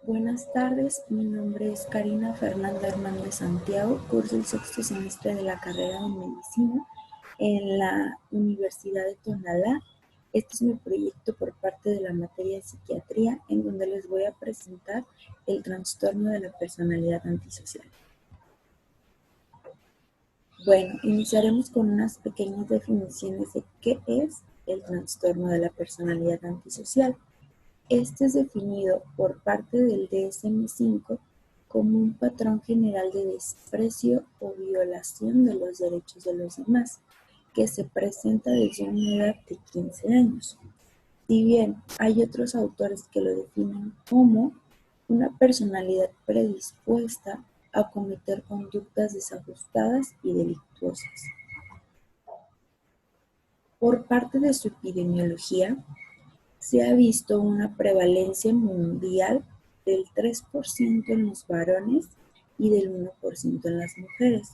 Buenas tardes, mi nombre es Karina Fernanda Hernández Santiago, curso el sexto semestre de la carrera de Medicina en la Universidad de Tonalá. Este es mi proyecto por parte de la materia de Psiquiatría, en donde les voy a presentar el trastorno de la personalidad antisocial. Bueno, iniciaremos con unas pequeñas definiciones de qué es el trastorno de la personalidad antisocial. Este es definido por parte del DSM-5 como un patrón general de desprecio o violación de los derechos de los demás, que se presenta desde una edad de 15 años. Si bien hay otros autores que lo definen como una personalidad predispuesta a cometer conductas desajustadas y delictuosas. Por parte de su epidemiología, se ha visto una prevalencia mundial del 3% en los varones y del 1% en las mujeres.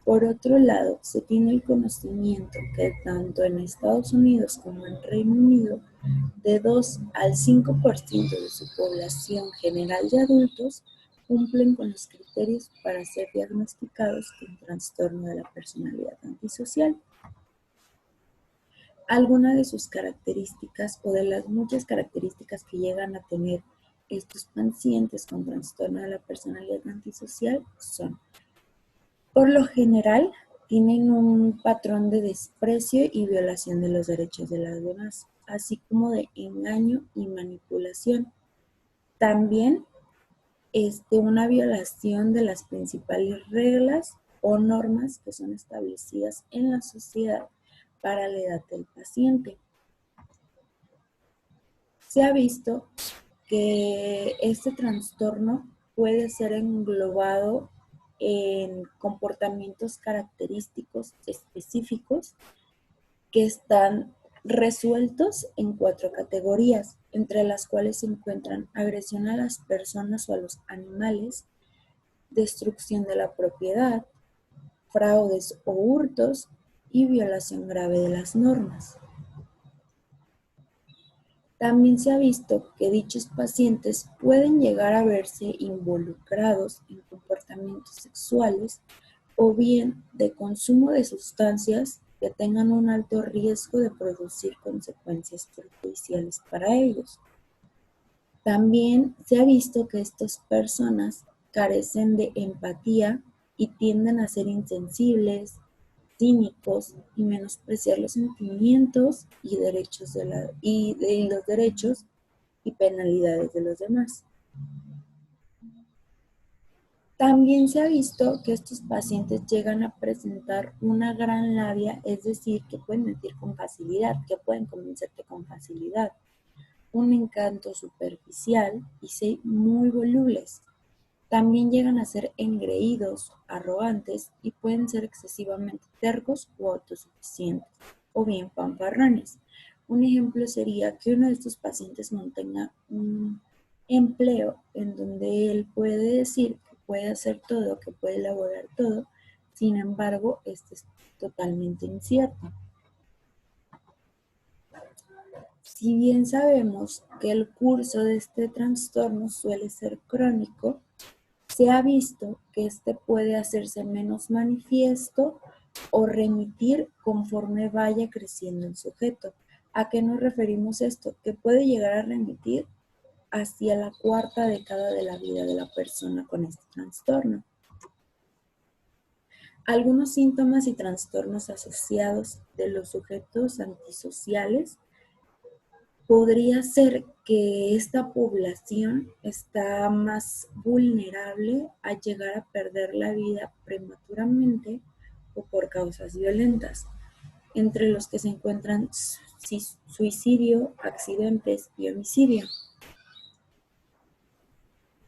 Por otro lado, se tiene el conocimiento que tanto en Estados Unidos como en Reino Unido, de 2 al 5% de su población general de adultos cumplen con los criterios para ser diagnosticados con trastorno de la personalidad antisocial. Algunas de sus características o de las muchas características que llegan a tener estos pacientes con trastorno de la personalidad antisocial son, por lo general, tienen un patrón de desprecio y violación de los derechos de las demás, así como de engaño y manipulación. También una violación de las principales reglas o normas que son establecidas en la sociedad para la edad del paciente. Se ha visto que este trastorno puede ser englobado en comportamientos característicos específicos que están resueltos en 4 categorías, entre las cuales se encuentran agresión a las personas o a los animales, destrucción de la propiedad, fraudes o hurtos y violación grave de las normas. También se ha visto que dichos pacientes pueden llegar a verse involucrados en comportamientos sexuales o bien de consumo de sustancias que tengan un alto riesgo de producir consecuencias perjudiciales para ellos. También se ha visto que estas personas carecen de empatía y tienden a ser insensibles, cínicos y menospreciar los sentimientos y derechos de los derechos y penalidades de los demás. También se ha visto que estos pacientes llegan a presentar una gran labia, es decir, que pueden mentir con facilidad, que pueden convencerte con facilidad, un encanto superficial y ser muy volubles. También llegan a ser engreídos, arrogantes y pueden ser excesivamente tercos o autosuficientes, o bien fanfarrones. Un ejemplo sería que uno de estos pacientes mantenga un empleo en donde él puede decir que puede hacer todo, que puede elaborar todo, sin embargo, este es totalmente incierto. Si bien sabemos que el curso de este trastorno suele ser crónico, se ha visto que este puede hacerse menos manifiesto o remitir conforme vaya creciendo el sujeto. ¿A qué nos referimos esto? Que puede llegar a remitir hacia la 4ª década de la vida de la persona con este trastorno. Algunos síntomas y trastornos asociados de los sujetos antisociales podría ser que esta población está más vulnerable a llegar a perder la vida prematuramente o por causas violentas, entre los que se encuentran suicidio, accidentes y homicidio.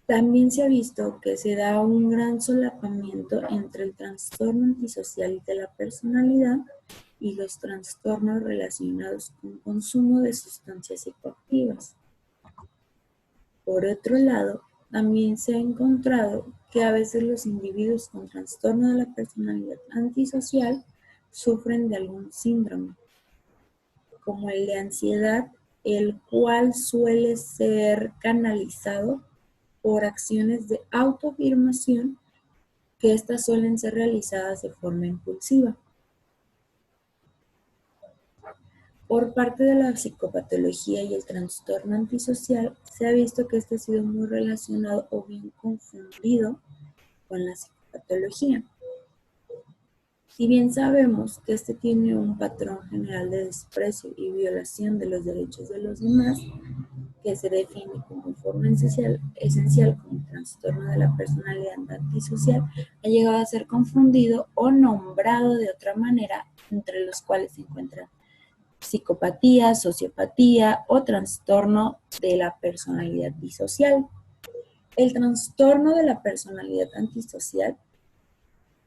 También se ha visto que se da un gran solapamiento entre el trastorno antisocial de la personalidad y los trastornos relacionados con consumo de sustancias psicoactivas. Por otro lado, también se ha encontrado que a veces los individuos con trastorno de la personalidad antisocial sufren de algún síndrome, como el de ansiedad, el cual suele ser canalizado por acciones de autoafirmación que estas suelen ser realizadas de forma impulsiva. Por parte de la psicopatología y el trastorno antisocial, se ha visto que este ha sido muy relacionado o bien confundido con la psicopatología. Si bien sabemos que este tiene un patrón general de desprecio y violación de los derechos de los demás, que se define como forma esencial como trastorno de la personalidad antisocial, ha llegado a ser confundido o nombrado de otra manera, entre los cuales se encuentran psicopatía, sociopatía o trastorno de la personalidad disocial. El trastorno de la personalidad antisocial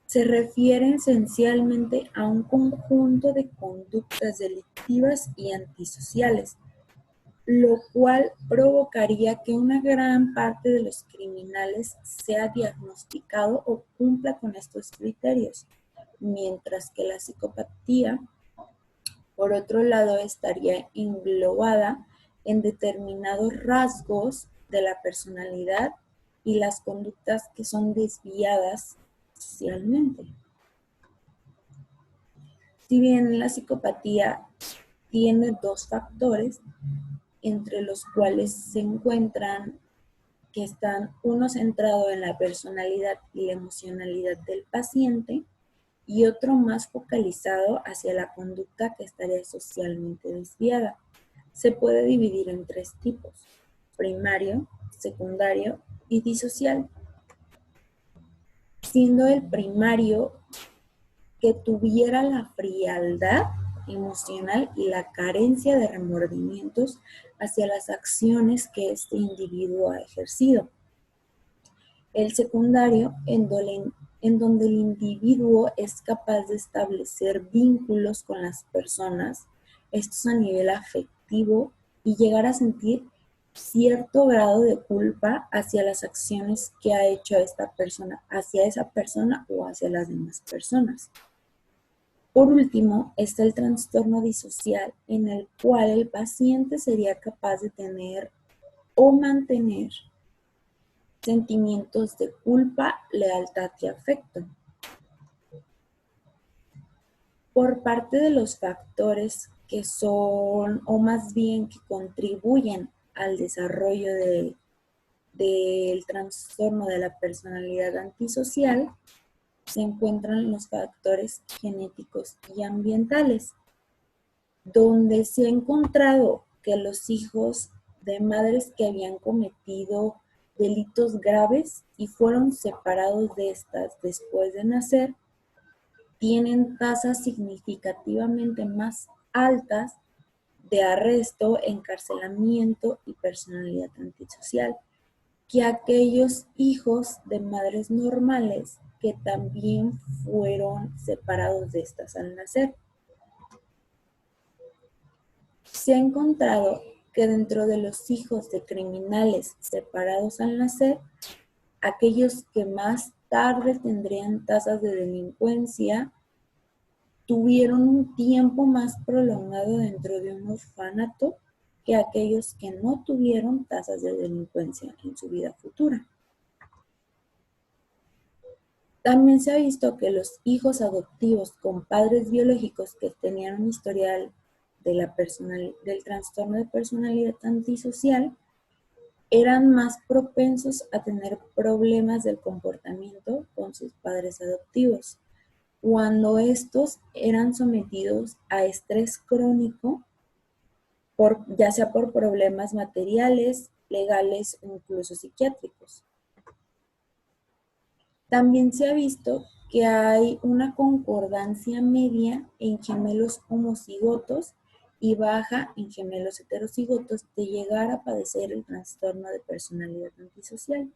se refiere esencialmente a un conjunto de conductas delictivas y antisociales, lo cual provocaría que una gran parte de los criminales sea diagnosticado o cumpla con estos criterios, mientras que la psicopatía, por otro lado, estaría englobada en determinados rasgos de la personalidad y las conductas que son desviadas socialmente. Si bien la psicopatía tiene dos factores, entre los cuales se encuentran que están uno centrado en la personalidad y la emocionalidad del paciente y otro más focalizado hacia la conducta que estaría socialmente desviada. Se puede dividir en tres tipos: primario, secundario y disocial, siendo el primario que tuviera la frialdad emocional y la carencia de remordimientos hacia las acciones que este individuo ha ejercido. El secundario, en donde el individuo es capaz de establecer vínculos con las personas, estos a nivel afectivo, y llegar a sentir cierto grado de culpa hacia las acciones que ha hecho esta persona, hacia esa persona o hacia las demás personas. Por último, está el trastorno disocial, en el cual el paciente sería capaz de tener o mantener sentimientos de culpa, lealtad y afecto. Por parte de los factores que son, o más bien que contribuyen al desarrollo del trastorno de la personalidad antisocial, se encuentran los factores genéticos y ambientales, donde se ha encontrado que los hijos de madres que habían cometido delitos graves y fueron separados de estas después de nacer, tienen tasas significativamente más altas de arresto, encarcelamiento y personalidad antisocial que aquellos hijos de madres normales que también fueron separados de estas al nacer. Se ha encontrado que dentro de los hijos de criminales separados al nacer, aquellos que más tarde tendrían tasas de delincuencia tuvieron un tiempo más prolongado dentro de un orfanato que aquellos que no tuvieron tasas de delincuencia en su vida futura. También se ha visto que los hijos adoptivos con padres biológicos que tenían un historial del trastorno de personalidad antisocial eran más propensos a tener problemas del comportamiento con sus padres adoptivos, cuando estos eran sometidos a estrés crónico, ya sea por problemas materiales, legales o incluso psiquiátricos. También se ha visto que hay una concordancia media en gemelos homocigotos y baja en gemelos heterocigotos de llegar a padecer el trastorno de personalidad antisocial.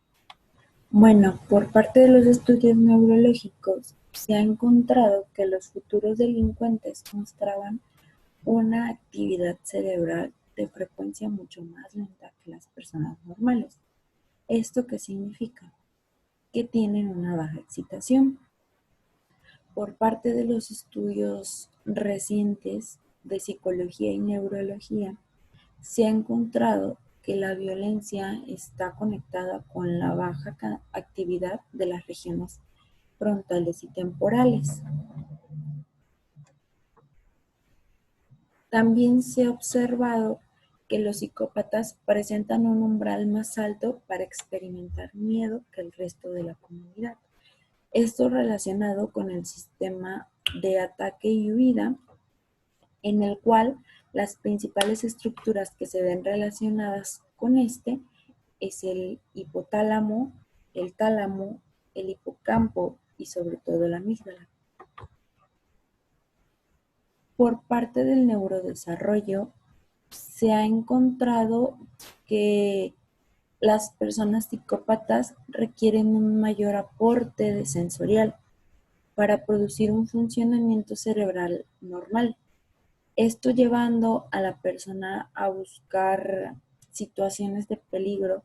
Bueno, por parte de los estudios neurológicos, se ha encontrado que los futuros delincuentes mostraban una actividad cerebral de frecuencia mucho más lenta que las personas normales. ¿Esto qué significa? Que tienen una baja excitación. Por parte de los estudios recientes de psicología y neurología, se ha encontrado que la violencia está conectada con la baja actividad de las regiones frontales y temporales. También se ha observado que los psicópatas presentan un umbral más alto para experimentar miedo que el resto de la comunidad. Esto relacionado con el sistema de ataque y huida, en el cual las principales estructuras que se ven relacionadas con este es el hipotálamo, el tálamo, el hipocampo y sobre todo la amígdala. Por parte del neurodesarrollo, se ha encontrado que las personas psicópatas requieren un mayor aporte de sensorial para producir un funcionamiento cerebral normal. Esto llevando a la persona a buscar situaciones de peligro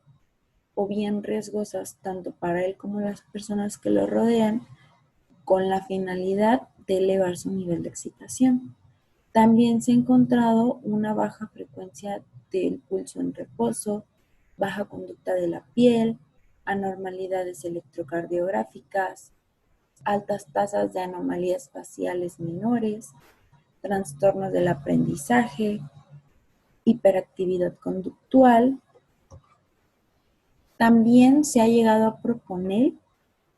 o bien riesgosas tanto para él como las personas que lo rodean, con la finalidad de elevar su nivel de excitación. También se ha encontrado una baja frecuencia del pulso en reposo, baja conducta de la piel, anormalidades electrocardiográficas, altas tasas de anomalías faciales menores, trastornos del aprendizaje, hiperactividad conductual. También se ha llegado a proponer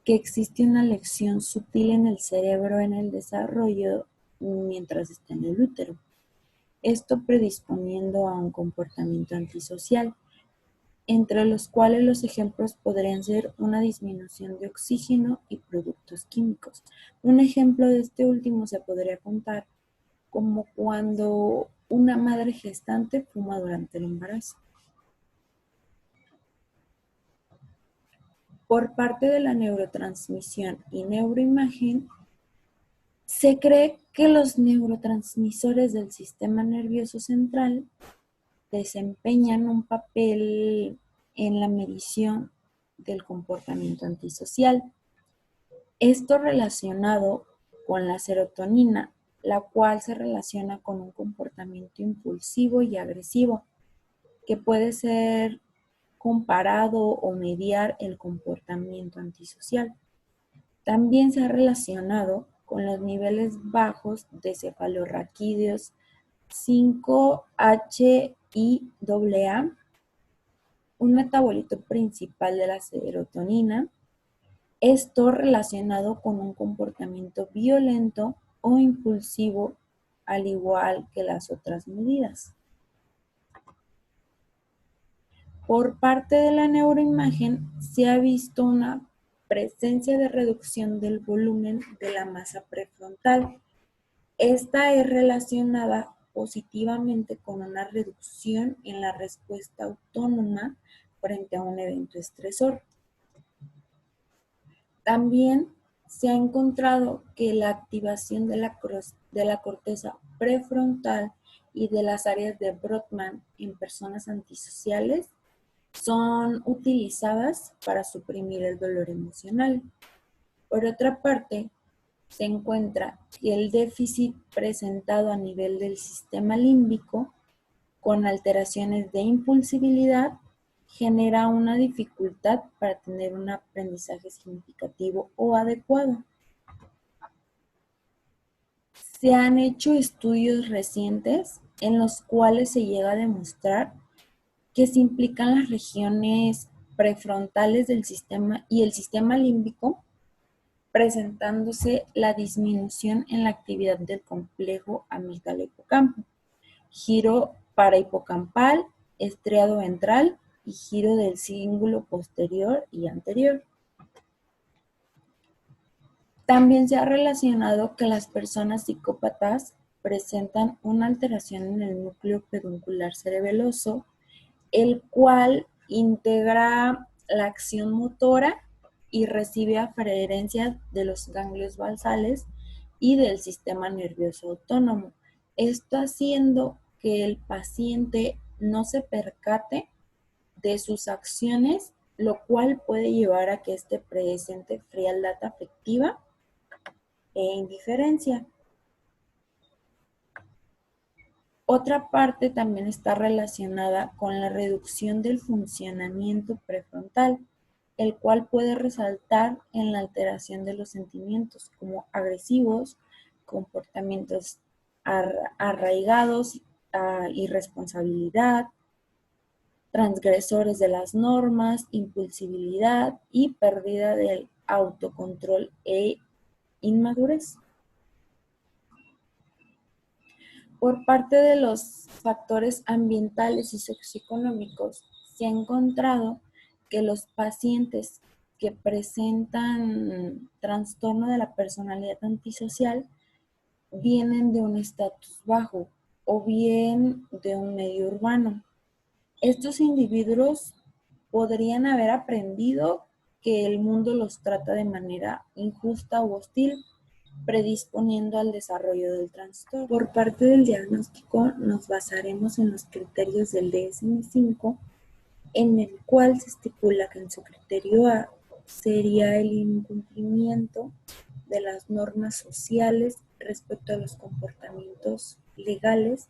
que existe una lección sutil en el cerebro en el desarrollo mientras está en el útero. Esto predisponiendo a un comportamiento antisocial, entre los cuales los ejemplos podrían ser una disminución de oxígeno y productos químicos. Un ejemplo de este último se podría contar como cuando una madre gestante fuma durante el embarazo. Por parte de la neurotransmisión y neuroimagen, se cree que los neurotransmisores del sistema nervioso central desempeñan un papel en la medición del comportamiento antisocial. Esto relacionado con la serotonina, la cual se relaciona con un comportamiento impulsivo y agresivo, que puede ser comparado o mediar el comportamiento antisocial. También se ha relacionado con los niveles bajos de cefalorraquídeos 5-HIAA, un metabolito principal de la serotonina, esto relacionado con un comportamiento violento o impulsivo, al igual que las otras medidas. Por parte de la neuroimagen, se ha visto una presencia de reducción del volumen de la masa prefrontal. Esta es relacionada positivamente con una reducción en la respuesta autónoma frente a un evento estresor. También se ha encontrado que la activación de la corteza prefrontal y de las áreas de Brodmann en personas antisociales son utilizadas para suprimir el dolor emocional. Por otra parte, se encuentra que el déficit presentado a nivel del sistema límbico con alteraciones de impulsibilidad genera una dificultad para tener un aprendizaje significativo o adecuado. Se han hecho estudios recientes en los cuales se llega a demostrar que se implican las regiones prefrontales del sistema y el sistema límbico, presentándose la disminución en la actividad del complejo amígdala-hipocampo, giro parahipocampal, estriado ventral y giro del cíngulo posterior y anterior. También se ha relacionado que las personas psicópatas presentan una alteración en el núcleo peduncular cerebeloso, el cual integra la acción motora y recibe aferencias de los ganglios basales y del sistema nervioso autónomo. Esto haciendo que el paciente no se percate de sus acciones, lo cual puede llevar a que éste presente frialdad afectiva e indiferencia. Otra parte también está relacionada con la reducción del funcionamiento prefrontal, el cual puede resaltar en la alteración de los sentimientos como agresivos, comportamientos arraigados, irresponsabilidad, transgresores de las normas, impulsividad y pérdida del autocontrol e inmadurez. Por parte de los factores ambientales y socioeconómicos, se ha encontrado que los pacientes que presentan trastorno de la personalidad antisocial vienen de un estatus bajo o bien de un medio urbano. Estos individuos podrían haber aprendido que el mundo los trata de manera injusta o hostil, predisponiendo al desarrollo del trastorno. Por parte del diagnóstico nos basaremos en los criterios del DSM-5, en el cual se estipula que en su criterio A sería el incumplimiento de las normas sociales respecto a los comportamientos legales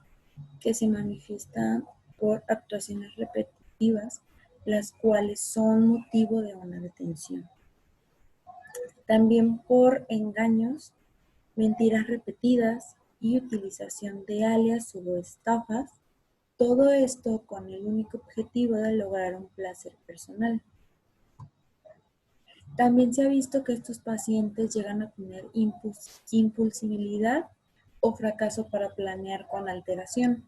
que se manifiestan por actuaciones repetitivas, las cuales son motivo de una detención. También por engaños, mentiras repetidas y utilización de alias o estafas, todo esto con el único objetivo de lograr un placer personal. También se ha visto que estos pacientes llegan a tener impulsibilidad o fracaso para planear con alteración,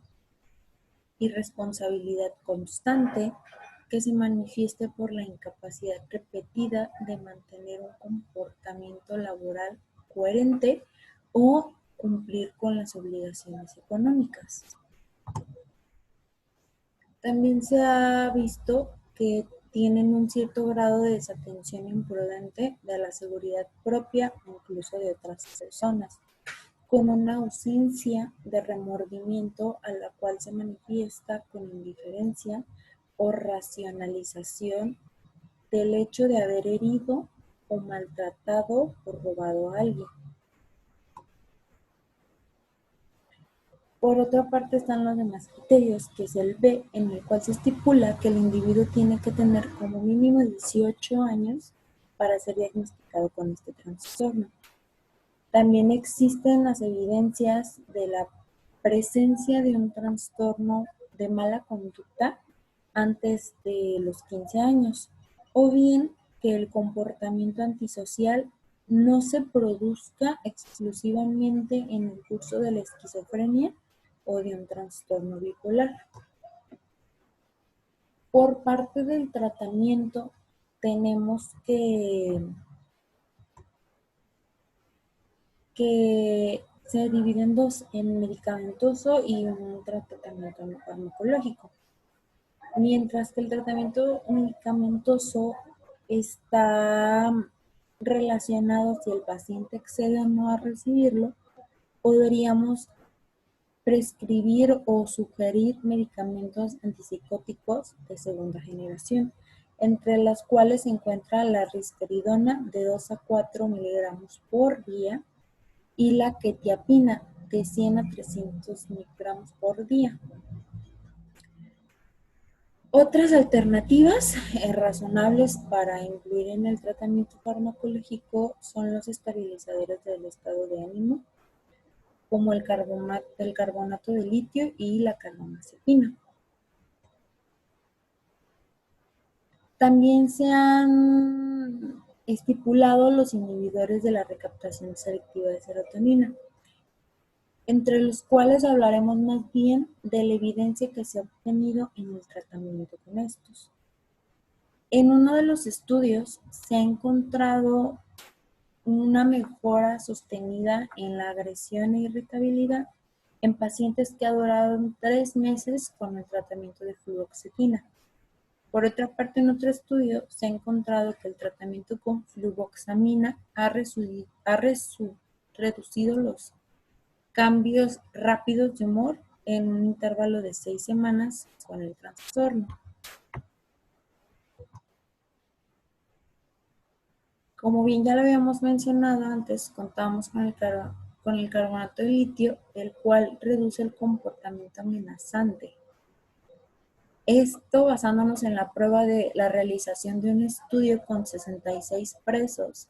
irresponsabilidad constante que se manifieste por la incapacidad repetida de mantener un comportamiento laboral coherente o cumplir con las obligaciones económicas. También se ha visto que tienen un cierto grado de desatención imprudente de la seguridad propia o incluso de otras personas, con una ausencia de remordimiento a la cual se manifiesta con indiferencia o racionalización del hecho de haber herido o maltratado o robado a alguien. Por otra parte están los demás criterios, que es el B, en el cual se estipula que el individuo tiene que tener como mínimo 18 años para ser diagnosticado con este trastorno. También existen las evidencias de la presencia de un trastorno de mala conducta antes de los 15 años, o bien que el comportamiento antisocial no se produzca exclusivamente en el curso de la esquizofrenia o de un trastorno bipolar. Por parte del tratamiento, tenemos que se divide en dos, en medicamentoso y un tratamiento farmacológico. Mientras que el tratamiento medicamentoso está relacionado si el paciente accede o no a recibirlo, podríamos prescribir o sugerir medicamentos antipsicóticos de segunda generación, entre las cuales se encuentra la risperidona de 2 a 4 miligramos por día y la quetiapina de 100 a 300 microgramos por día. Otras alternativas razonables para incluir en el tratamiento farmacológico son los estabilizadores del estado de ánimo, como el carbonato de litio y la carbamazepina. También se han estipulado los inhibidores de la recaptación selectiva de serotonina, entre los cuales hablaremos más bien de la evidencia que se ha obtenido en el tratamiento con estos. En uno de los estudios se ha encontrado una mejora sostenida en la agresión e irritabilidad en pacientes que duraron 3 meses con el tratamiento de fluoxetina. Por otra parte, en otro estudio se ha encontrado que el tratamiento con fluvoxamina ha reducido los cambios rápidos de humor en un intervalo de 6 semanas con el trastorno. Como bien ya lo habíamos mencionado antes, contamos con el con el carbonato de litio, el cual reduce el comportamiento amenazante. Esto basándonos en la prueba de la realización de un estudio con 66 presos,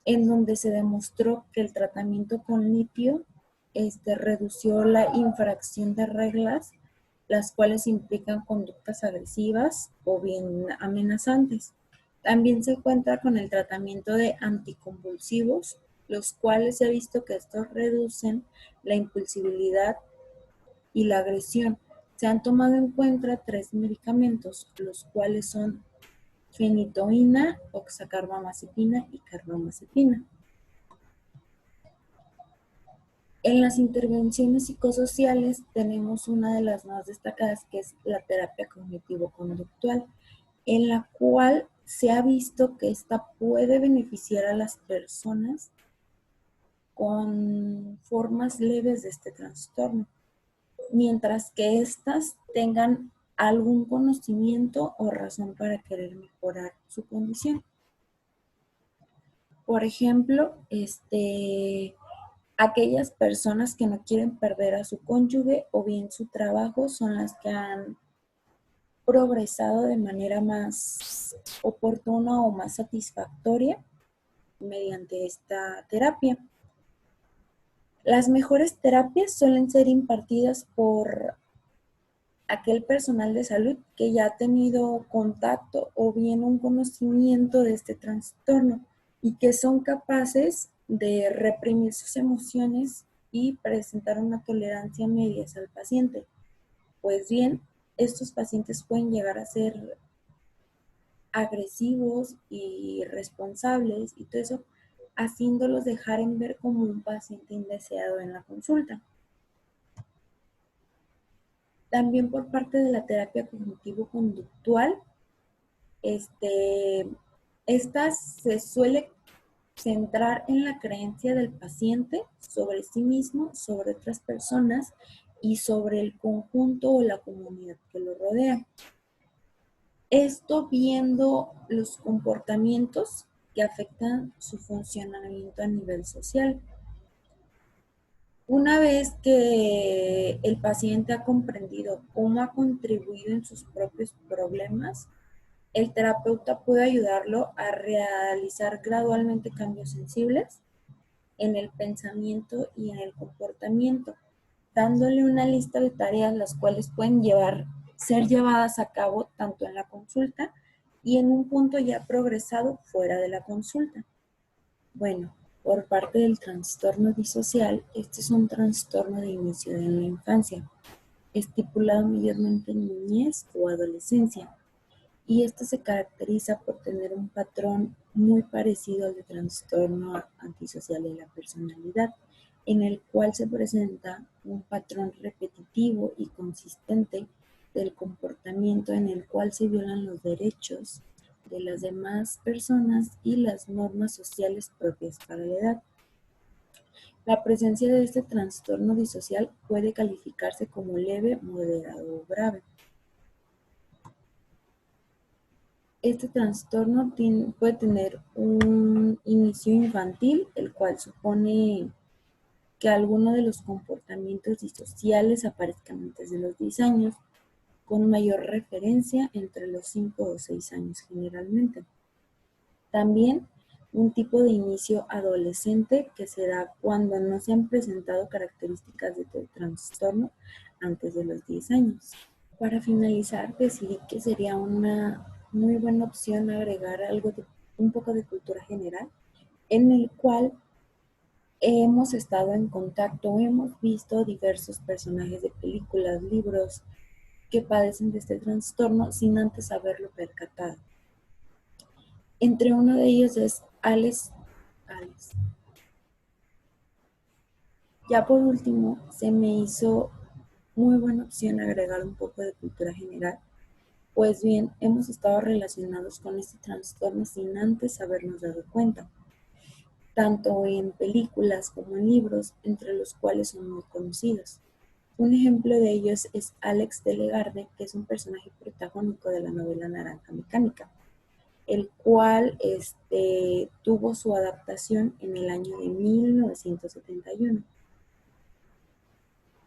en donde se demostró que el tratamiento con litio redució la infracción de reglas, las cuales implican conductas agresivas o bien amenazantes. También se cuenta con el tratamiento de anticonvulsivos, los cuales se ha visto que estos reducen la impulsibilidad y la agresión. Se han tomado en cuenta 3 medicamentos, los cuales son fenitoína, oxacarbamazepina y carbamazepina. En las intervenciones psicosociales tenemos una de las más destacadas, que es la terapia cognitivo-conductual, en la cual se ha visto que esta puede beneficiar a las personas con formas leves de este trastorno, mientras que éstas tengan algún conocimiento o razón para querer mejorar su condición. Por ejemplo, aquellas personas que no quieren perder a su cónyuge o bien su trabajo son las que han progresado de manera más oportuna o más satisfactoria mediante esta terapia. Las mejores terapias suelen ser impartidas por aquel personal de salud que ya ha tenido contacto o bien un conocimiento de este trastorno y que son capaces de reprimir sus emociones y presentar una tolerancia media al paciente. Pues bien, estos pacientes pueden llegar a ser agresivos y responsables y todo eso, haciéndolos dejar en ver como un paciente indeseado en la consulta. También por parte de la terapia cognitivo-conductual, esta se suele centrar en la creencia del paciente sobre sí mismo, sobre otras personas y sobre el conjunto o la comunidad que lo rodea. Esto viendo los comportamientos que afectan su funcionamiento a nivel social. Una vez que el paciente ha comprendido cómo ha contribuido en sus propios problemas, el terapeuta puede ayudarlo a realizar gradualmente cambios sensibles en el pensamiento y en el comportamiento, dándole una lista de tareas las cuales pueden ser llevadas a cabo tanto en la consulta y en un punto ya progresado fuera de la consulta. Bueno, por parte del trastorno disocial, este es un trastorno de inicio de la infancia, estipulado mayormente en niñez o adolescencia, y esto se caracteriza por tener un patrón muy parecido al de trastorno antisocial de la personalidad, en el cual se presenta un patrón repetitivo y consistente del comportamiento en el cual se violan los derechos de las demás personas y las normas sociales propias para la edad. La presencia de este trastorno disocial puede calificarse como leve, moderado o grave. Este trastorno puede tener un inicio infantil, el cual supone que alguno de los comportamientos disociales aparezcan antes de los 10 años, con mayor referencia entre los 5 o 6 años generalmente. También un tipo de inicio adolescente que se da cuando no se han presentado características de trastorno antes de los 10 años. Para finalizar, decidí que sería una muy buena opción agregar un poco de cultura general, en el cual hemos estado en contacto, hemos visto diversos personajes de películas, libros que padecen de este trastorno sin antes haberlo percatado. Entre uno de ellos es Alice. Ya por último, se me hizo muy buena opción agregar un poco de cultura general. Pues bien, hemos estado relacionados con este trastorno sin antes habernos dado cuenta, tanto en películas como en libros, entre los cuales son muy conocidos. Un ejemplo de ellos es Alex de Legarde, que es un personaje protagónico de la novela Naranja Mecánica, el cual tuvo su adaptación en el año de 1971.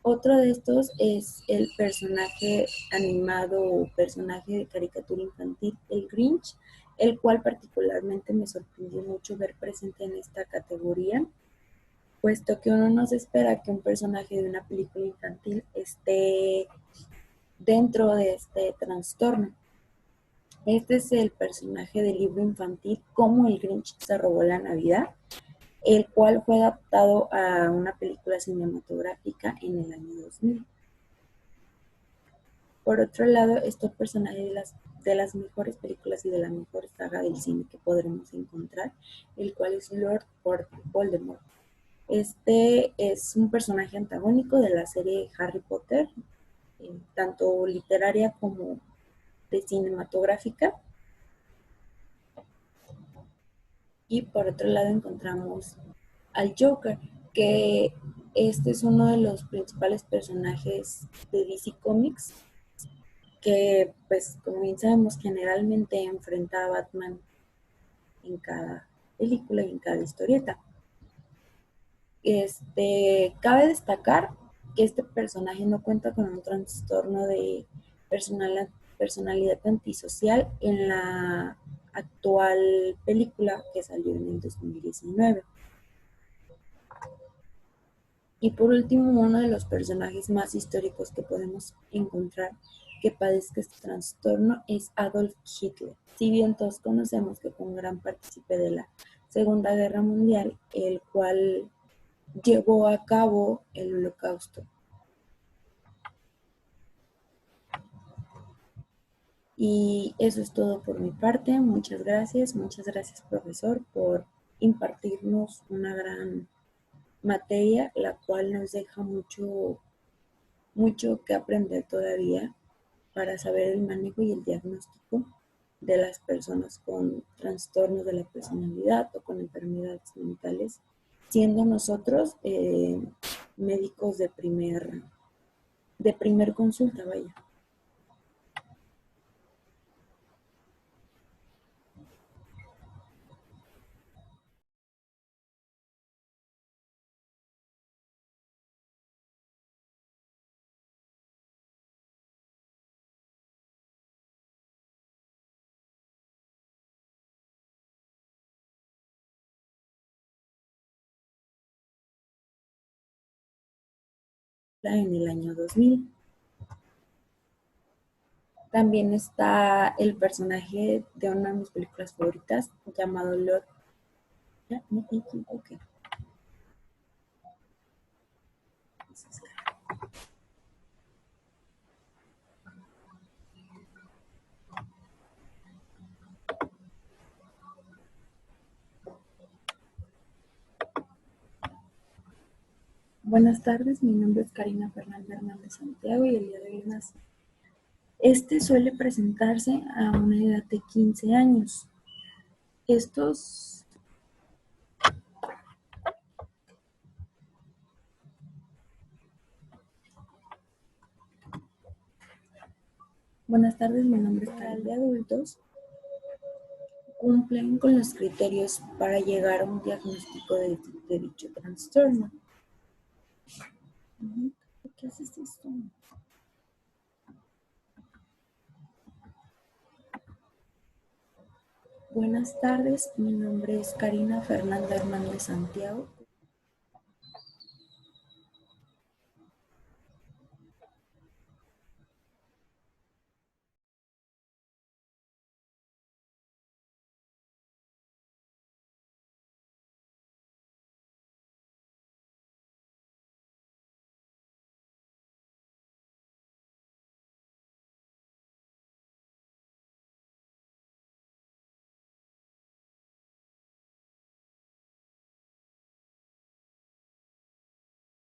Otro de estos es el personaje animado o personaje de caricatura infantil, el Grinch, el cual particularmente me sorprendió mucho ver presente en esta categoría, puesto que uno no se espera que un personaje de una película infantil esté dentro de este trastorno. Este es el personaje del libro infantil Cómo el Grinch se robó la Navidad, el cual fue adaptado a una película cinematográfica en el año 2000. Por otro lado, está el personaje de las mejores películas y de la mejor saga del cine que podremos encontrar, el cual es Lord Voldemort. Este es un personaje antagónico de la serie Harry Potter, tanto literaria como de cinematográfica. Y por otro lado encontramos al Joker, que este es uno de los principales personajes de DC Comics, que pues como bien sabemos generalmente enfrenta a Batman en cada película y en cada historieta. Cabe destacar que este personaje no cuenta con un trastorno de personalidad antisocial en la actual película que salió en el 2019. Y por último, uno de los personajes más históricos que podemos encontrar que padezca este trastorno es Adolf Hitler. Si bien todos conocemos que fue un gran partícipe de la Segunda Guerra Mundial, el cual llevó a cabo el Holocausto. Y eso es todo por mi parte. Muchas gracias profesor por impartirnos una gran materia, la cual nos deja mucho que aprender todavía para saber el manejo y el diagnóstico de las personas con trastornos de la personalidad o con enfermedades mentales, siendo nosotros médicos de primer consulta, vaya. En el año 2000. También está el personaje de una de mis películas favoritas llamado Lord. Ya, no me equivoqué. Buenas tardes, mi nombre es Karina Fernanda Hernández Santiago y el día de hoy nací. Suele presentarse a una edad de 15 años. Estos Buenas tardes, mi nombre es Karina de adultos cumplen con los criterios para llegar a un diagnóstico de dicho trastorno. ¿Por qué haces esto? Buenas tardes, mi nombre es Karina Fernanda Hernández Santiago.